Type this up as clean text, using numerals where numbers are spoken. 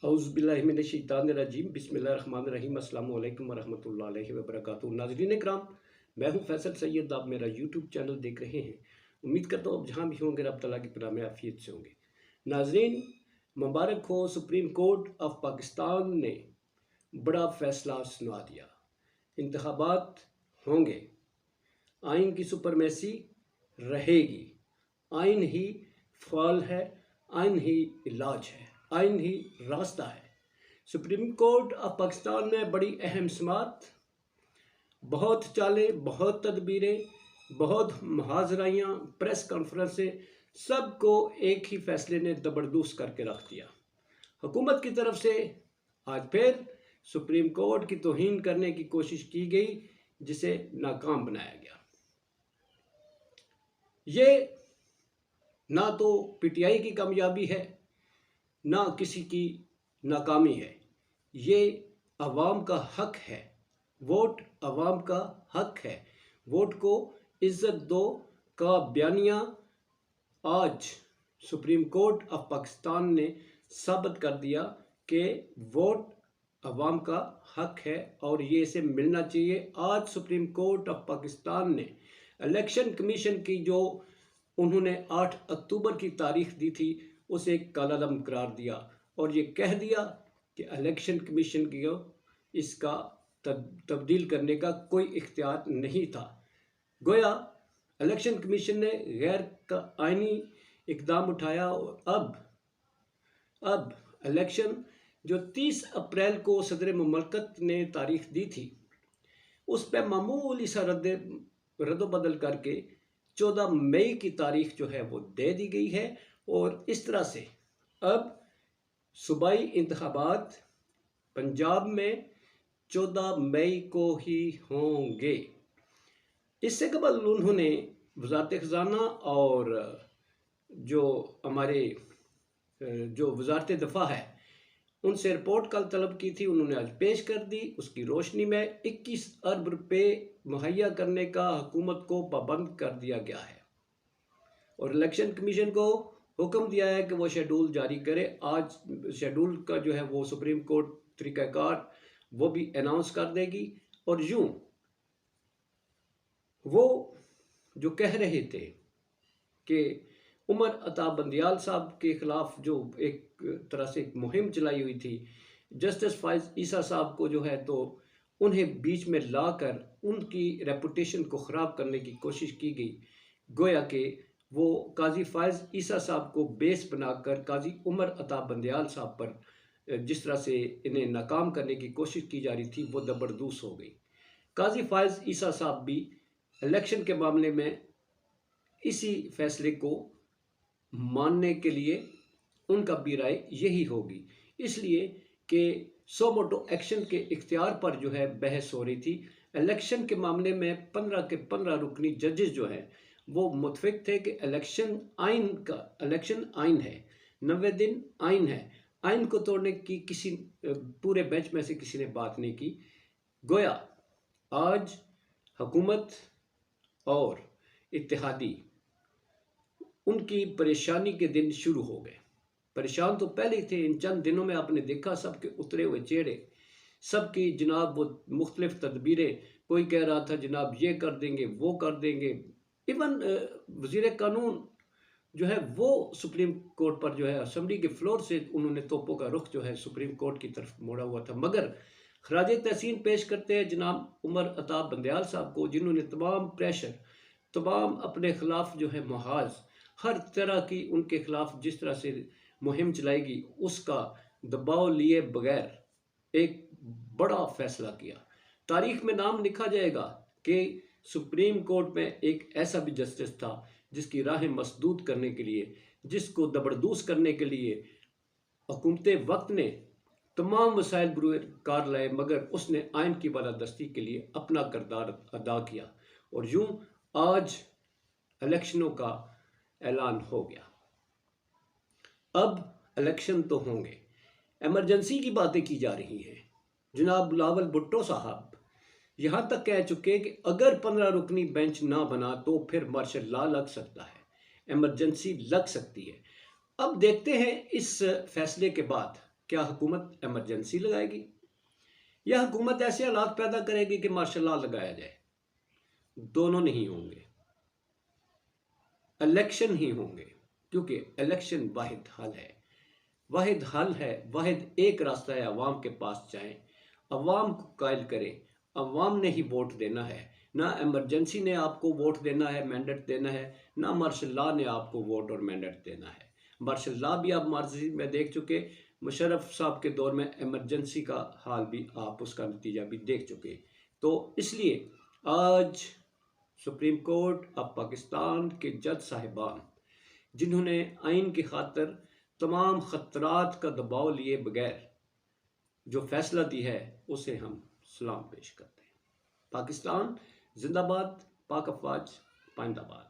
औज़ुबिल्लाहिमिनश्शैतानिर्रजीम बिस्मिल्लाहिर्रहमानिर्रहीम अस्सलामु अलैकुम वरहमतुल्लाहि वबरकातुहू। नाज़रीन इकराम, मैं हूँ फैसल सैयद। आप मेरा यूट्यूब चैनल देख रहे हैं। उम्मीद करता हूँ आप जहाँ भी होंगे रब तआला की पनाह में आफियत से होंगे। नाज़रीन, मुबारक हो, सुप्रीम कोर्ट ऑफ पाकिस्तान ने बड़ा फैसला सुना दिया। इंतखाबात होंगे, आइन की सुपरमेसी रहेगी, आइन ही फाल है, आइन ही इलाज है, आइन ही रास्ता है। सुप्रीम कोर्ट ऑफ पाकिस्तान ने बड़ी अहम समात, बहुत चालें, बहुत तदबीरें, बहुत मुहाजराइयाँ, प्रेस कॉन्फ्रेंसें, सबको एक ही फैसले ने दबरदूस करके रख दिया। हुकूमत की तरफ से आज फिर सुप्रीम कोर्ट की तौहीन करने की कोशिश की गई, जिसे नाकाम बनाया गया। ये ना तो पीटीआई की कामयाबी है, ना किसी की नाकामी है। ये अवाम का हक है, वोट अवाम का हक है। वोट को इज्जत दो का बयानिया आज सुप्रीम कोर्ट ऑफ पाकिस्तान ने साबित कर दिया कि वोट अवाम का हक है और ये इसे मिलना चाहिए। आज सुप्रीम कोर्ट ऑफ पाकिस्तान ने इलेक्शन कमीशन की जो उन्होंने 8 अक्टूबर की तारीख दी थी, उसे कालादम करार दिया और ये कह दिया कि इलेक्शन कमीशन को इसका तब्दील करने का कोई इख्तियार नहीं था। गोया इलेक्शन कमीशन ने गैर आइनी इकदाम उठाया और अब इलेक्शन जो 30 अप्रैल को सदर मुमलकत ने तारीख दी थी, उस पर मामूली सा रद्दबदल करके 14 मई की तारीख जो है वो दे दी गई है। और इस तरह से अब सूबाई इंतखाबात पंजाब में 14 मई को ही होंगे। इससे कबल उन्होंने वज़ारत ख़ज़ाना और जो हमारे जो वज़ारत दफ़ा है उनसे रिपोर्ट कल तलब की थी, उन्होंने आज पेश कर दी। उसकी रोशनी में 21 अरब रुपये मुहैया करने का हुकूमत को पाबंद कर दिया गया है और इलेक्शन कमीशन को हुक्म दिया है कि वो शेड्यूल जारी करे। आज शेड्यूल का जो है वो सुप्रीम कोर्ट तरीक़ाकार वो भी अनाउंस कर देगी। और यूँ वो जो कह रहे थे कि उमर अता बंदियाल साहब के ख़िलाफ़ जो एक तरह से एक मुहिम चलाई हुई थी, जस्टिस फाइज़ ईसा साहब को जो है तो उन्हें बीच में लाकर उनकी रेपुटेशन को ख़राब करने की कोशिश की गई। गोया कि वो काजी फाइज़ ईसा साहब को बेस बनाकर काजी उमर अता बंदियाल साहब पर जिस तरह से इन्हें नाकाम करने की कोशिश की जा रही थी, वो दबरदूस हो गई। काजी फाइज़ ईसा साहब भी इलेक्शन के मामले में इसी फैसले को मानने के लिए उनका भी राय यही होगी, इसलिए कि सो मोटो एक्शन के इख्तियार पर जो है बहस हो रही थी। इलेक्शन के मामले में 15 के 15 रुकनी जजेस जो हैं वो मुतफिक थे कि इलेक्शन आइन है, 90 दिन आइन है। आइन को तोड़ने की किसी पूरे बेंच में से किसी ने बात नहीं की। गोया आज हुकूमत और इत्तेहादी उनकी परेशानी के दिन शुरू हो गए। परेशान तो पहले ही थे, इन चंद दिनों में आपने देखा सबके उतरे हुए चेहरे, सबकी जनाब वो मुख्तलिफ तदबीरें। कोई कह रहा था जनाब ये कर देंगे, वो कर देंगे। इवन वज़ीर कानून जो है वो सुप्रीम कोर्ट पर जो है असम्बली के फ्लोर से उन्होंने तोपों का रुख जो है सुप्रीम कोर्ट की तरफ मोड़ा हुआ था। मगर खराज तहसीन पेश करते हैं जनाब उमर अता बंदियाल साहब को, जिन्होंने तमाम प्रेशर, तमाम अपने ख़िलाफ़ जो है महाज, हर तरह की उनके ख़िलाफ़ जिस तरह से मुहिम चलाएगी उसका दबाव लिए बगैर एक बड़ा फ़ैसला किया। तारीख़ में नाम लिखा जाएगा कि सुप्रीम कोर्ट में एक ऐसा भी जस्टिस था जिसकी राहें मसदूद करने के लिए, जिसको दबरदूस करने के लिए हुकूमत वक्त ने तमाम वसाइल कार लाए, मगर उसने आइन की बालादस्ती के लिए अपना किरदार अदा किया। और यूँ आज इलेक्शनों का ऐलान हो गया। अब इलेक्शन तो होंगे, एमरजेंसी की बातें की जा रही हैं। जनाब बिलावल भुट्टो साहब यहाँ तक कह चुके कि अगर 15 रुकनी बेंच ना बना तो फिर मार्शल लॉ लग सकता है, एमरजेंसी लग सकती है। अब देखते हैं इस फैसले के बाद क्या हुकूमत इमरजेंसी लगाएगी या हुकूमत ऐसे हालात पैदा करेगी कि मार्शल लॉ लगाया जाए? दोनों नहीं होंगे, इलेक्शन ही होंगे, क्योंकि इलेक्शन वाहिद हल है। वाहिद हल है, वाहिद एक रास्ता है, अवाम के पास जाएं, अवाम को कायल करें। अवाम ने ही वोट देना है, ना इमरजेंसी ने आपको वोट देना है, मैंडेट देना है, ना मार्शल लॉ ने आपको वोट और मैंडेट देना है। मार्शल लॉ भी आप मार्जी में देख चुके, मुशर्रफ साहब के दौर में इमरजेंसी का हाल भी आप उसका नतीजा भी देख चुके। तो इसलिए आज सुप्रीम कोर्ट ऑफ पाकिस्तान के जज साहिबान, जिन्होंने आइन की खातर तमाम खतरात का दबाव लिए बगैर जो फैसला दी है, उसे हम सलाम पेश करते हैं। पाकिस्तान जिंदाबाद, पाक अफवाज पाइंदाबाद।